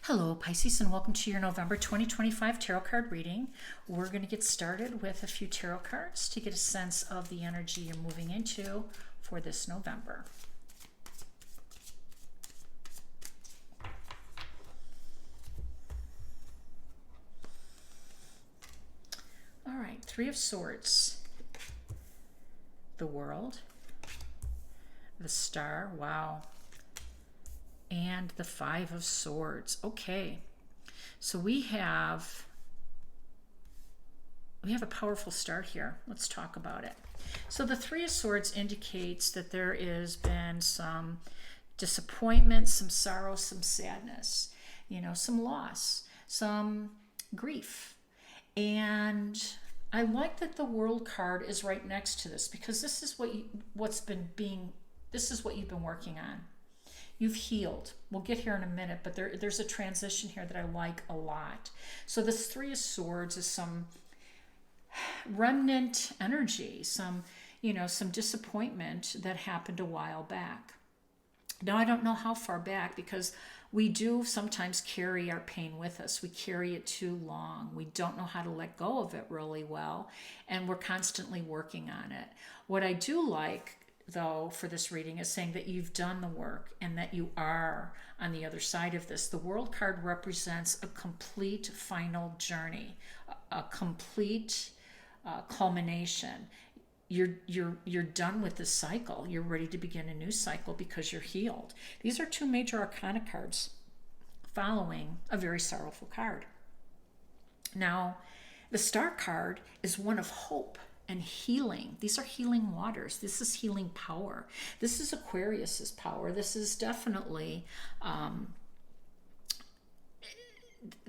Hello, Pisces, and welcome to your November 2025 tarot card reading. We're going to get started with a few tarot cards to get a sense of the energy you're moving into for this November. All right, Three of Swords, the World, the Star, wow, and the Five of Swords. Okay, so we have a powerful start here. Let's talk about it. So the Three of Swords indicates that there has been some disappointment, some sorrow, some sadness, some loss, some grief. And I like that the World card is right next to this, because this is what this is what you've been working on. You've healed. We'll get here in a minute, but there's a transition here that I like a lot. So this Three of Swords is some remnant energy, some disappointment that happened a while back. Now, I don't know how far back, because we do sometimes carry our pain with us. We carry it too long. We don't know how to let go of it really well, and we're constantly working on it. What I do like, though, for this reading is saying that you've done the work and that you are on the other side of this. The World card represents a complete final journey, a complete culmination. You're done with this cycle. You're ready to begin a new cycle because you're healed. These are two major arcana cards following a very sorrowful card. Now, the Star card is one of hope and healing. These are healing waters. This is healing power. This is Aquarius's power. This is definitely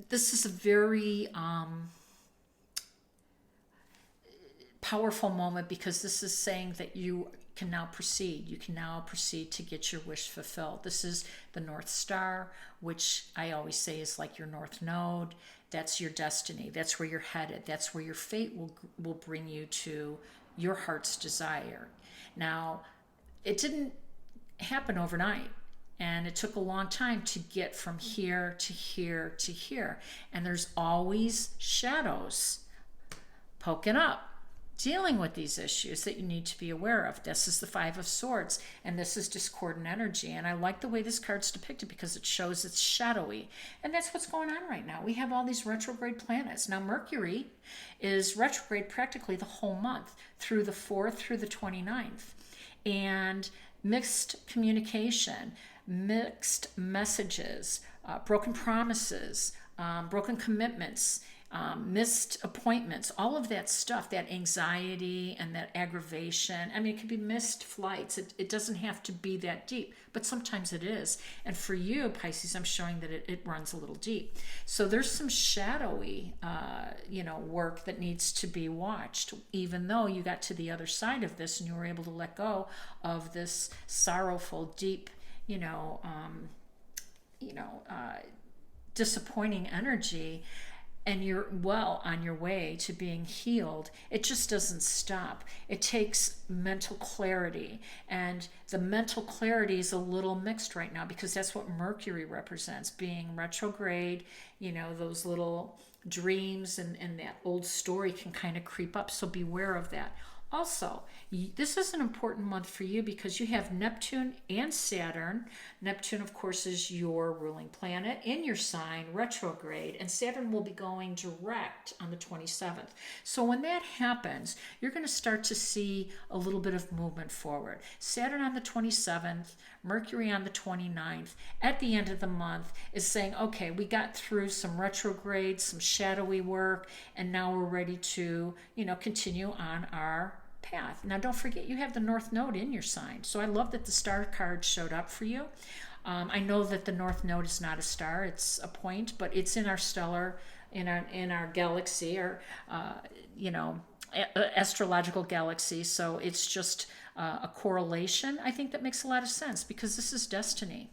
this is a very powerful moment, because this is saying that you can now proceed. You can now proceed to get your wish fulfilled. This is the North Star, which I always say is like your North Node. That's your destiny. That's where you're headed. That's where your fate will bring you to your heart's desire. Now, it didn't happen overnight, and it took a long time to get from here to here to here. And there's always shadows poking up, dealing with these issues that you need to be aware of. This is the Five of Swords, and this is discordant energy. And I like the way this card's depicted, because it shows it's shadowy. And that's what's going on right now. We have all these retrograde planets. Now, Mercury is retrograde practically the whole month, through the 4th through the 29th. And mixed communication, mixed messages, broken promises, broken commitments, missed appointments, all of that stuff, that anxiety and that aggravation. I mean, it could be missed flights. It doesn't have to be that deep, but sometimes it is. And for you, Pisces, I'm showing that it runs a little deep. So there's some shadowy, work that needs to be watched, even though you got to the other side of this and you were able to let go of this sorrowful, deep, disappointing energy. And you're well on your way to being healed. It just doesn't stop. It takes mental clarity. And the mental clarity is a little mixed right now, because that's what Mercury represents, being retrograde. Those little dreams and that old story can kind of creep up. So beware of that. Also, this is an important month for you, because you have Neptune and Saturn. Neptune, of course, is your ruling planet in your sign, retrograde, and Saturn will be going direct on the 27th. So when that happens, you're going to start to see a little bit of movement forward. Saturn on the 27th, Mercury on the 29th, at the end of the month, is saying, okay, we got through some retrograde, some shadowy work, and now we're ready to, continue on our path. Now, don't forget, you have the North Node in your sign. So I love that the Star card showed up for you. I know that the North Node is not a star, it's a point, but it's in our stellar, in our galaxy, or astrological galaxy. So it's just a correlation, I think, that makes a lot of sense, because this is destiny.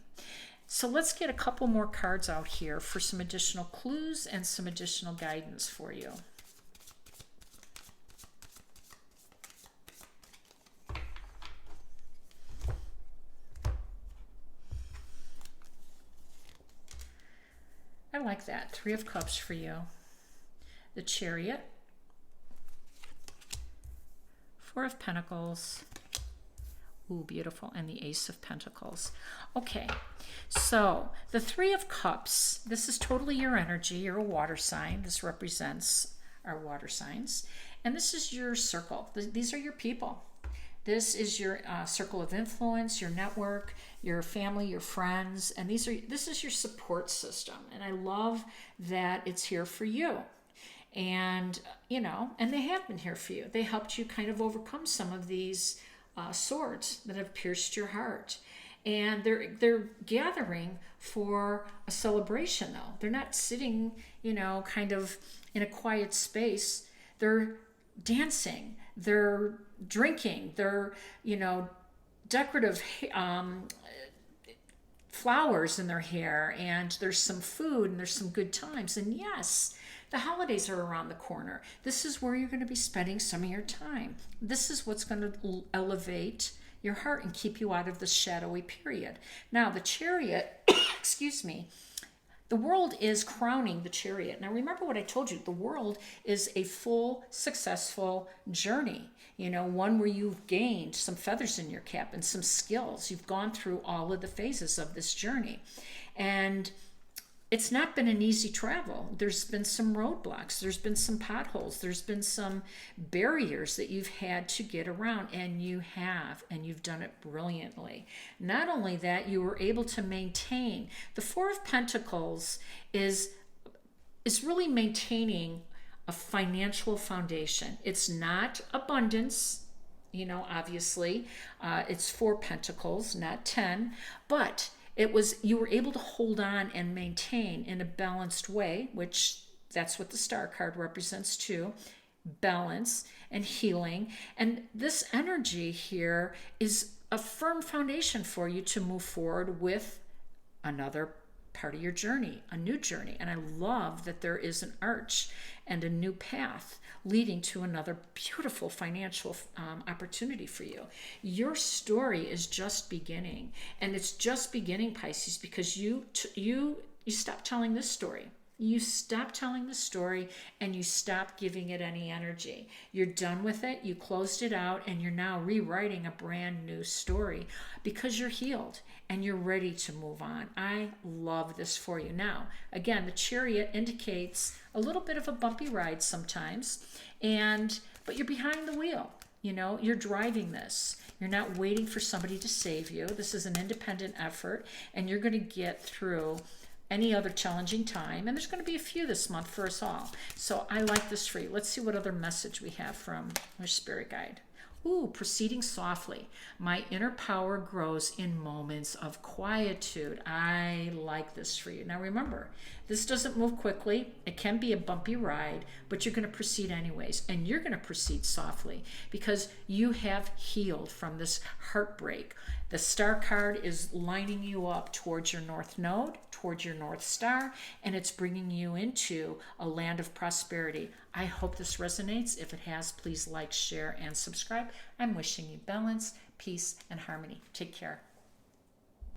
So let's get a couple more cards out here for some additional clues and some additional guidance for you. I like that. 3 of Cups for you. The Chariot. 4 of Pentacles. Ooh, beautiful. And the Ace of Pentacles. Okay, so the 3 of Cups, this is totally your energy. You're a water sign. This represents our water signs. And this is your circle. These are your people. This is your circle of influence, your network, your family, your friends. And this is your support system. And I love that it's here for you. And, you know, and they have been here for you. They helped you kind of overcome some of these swords that have pierced your heart. And they're gathering for a celebration, though. They're not sitting, you know, kind of in a quiet space. They're dancing, they're drinking, they're, you know, decorative flowers in their hair, and there's some food and there's some good times. And yes, the holidays are around the corner. This is where you're going to be spending some of your time. This is what's going to elevate your heart and keep you out of the shadowy period. Now, the Chariot, excuse me, the world is crowning the Chariot. Now, remember what I told you. The world is a full, successful journey. You know, one where you've gained some feathers in your cap and some skills. You've gone through all of the phases of this journey. And it's not been an easy travel. There's been some roadblocks. There's been some potholes. There's been some barriers that you've had to get around, and you have, and you've done it brilliantly. Not only that, you were able to maintain. The 4 of Pentacles is really maintaining a financial foundation. It's not abundance, you know, obviously. It's 4 Pentacles, not 10, but you were able to hold on and maintain in a balanced way, which that's what the Star card represents too, balance and healing. And this energy here is a firm foundation for you to move forward with another part of your journey, a new journey. And I love that there is an arch and a new path leading to another beautiful financial opportunity for you. Your story is just beginning, and it's just beginning, Pisces, because you stop telling this story. You stop telling the story, and you stop giving it any energy. You're done with it. You closed it out, and you're now rewriting a brand new story because you're healed and you're ready to move on. I love this for you. Now, again, the Chariot indicates a little bit of a bumpy ride sometimes, but you're behind the wheel. You know, you're driving this. You're not waiting for somebody to save you. This is an independent effort, and you're going to get through any other challenging time. And there's going to be a few this month for us all. So I like this for you. Let's see what other message we have from our spirit guide. Ooh, proceeding softly. My inner power grows in moments of quietude. I like this for you. Now remember, this doesn't move quickly. It can be a bumpy ride, but you're going to proceed anyways. And you're going to proceed softly because you have healed from this heartbreak. The Star card is lining you up towards your North Node, towards your North Star, and it's bringing you into a land of prosperity. I hope this resonates. If it has, please like, share, and subscribe. I'm wishing you balance, peace, and harmony. Take care.